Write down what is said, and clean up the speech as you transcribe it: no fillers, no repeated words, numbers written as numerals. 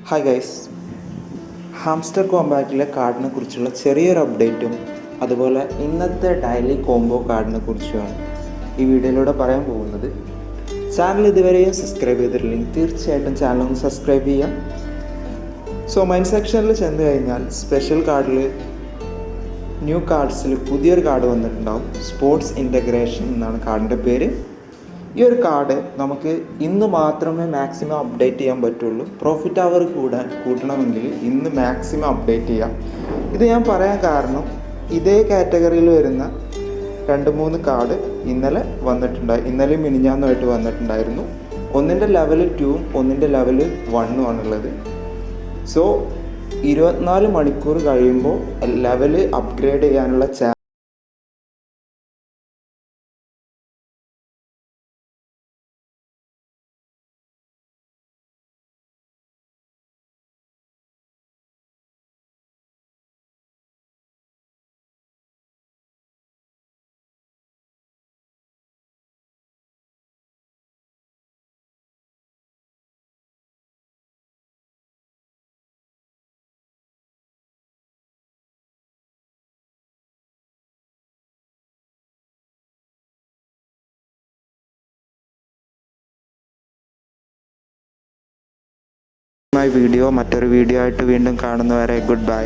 Hi guys, hamster കോമ്പാക്റ്റിലെ കാർഡിനെ കുറിച്ചുള്ള ചെറിയൊരു അപ്ഡേറ്റും അതുപോലെ ഇന്നത്തെ ഡെയിലി കോംബോ കാർഡിനെ കുറിച്ചുമാണ് ഈ വീഡിയോയിലൂടെ പറയാൻ പോകുന്നത്. ചാനൽ ഇതുവരെയും സബ്സ്ക്രൈബ് ചെയ്തിട്ടില്ലെങ്കിൽ തീർച്ചയായിട്ടും ചാനൽ ഒന്ന് സബ്സ്ക്രൈബ് ചെയ്യാം. സോ മൈൻ സെക്ഷനിൽ ചെന്ന് കഴിഞ്ഞാൽ സ്പെഷ്യൽ കാർഡിൽ ന്യൂ കാർഡ്സിൽ പുതിയൊരു കാർഡ് വന്നിട്ടുണ്ടാവും. സ്പോർട്സ് ഇൻ്റഗ്രേഷൻ എന്നാണ് കാർഡിൻ്റെ പേര്. ഈ ഒരു കാർഡ് നമുക്ക് ഇന്ന് മാത്രമേ മാക്സിമം അപ്ഡേറ്റ് ചെയ്യാൻ പറ്റുള്ളൂ. പ്രോഫിറ്റ് അവർ കൂട്ടണമെങ്കിൽ ഇന്ന് മാക്സിമം അപ്ഡേറ്റ് ചെയ്യാം. ഇത് ഞാൻ പറയാൻ കാരണം ഇതേ കാറ്റഗറിയിൽ വരുന്ന 2-3 കാർഡ് ഇന്നലെ ഇന്നലെയും മിനിഞ്ഞാന്നുമായിട്ട് വന്നിട്ടുണ്ടായിരുന്നു. ഒന്നിൻ്റെ ലെവൽ 2ഉം ഒന്നിൻ്റെ ലെവൽ 1ഉം ആണുള്ളത്. സോ 24 മണിക്കൂർ കഴിയുമ്പോൾ ലെവൽ അപ്ഗ്രേഡ് ചെയ്യാനുള്ള വീഡിയോ മറ്റൊരു വീഡിയോ ആയിട്ട് വീണ്ടും കാണുന്നവരെ ഗുഡ് ബൈ.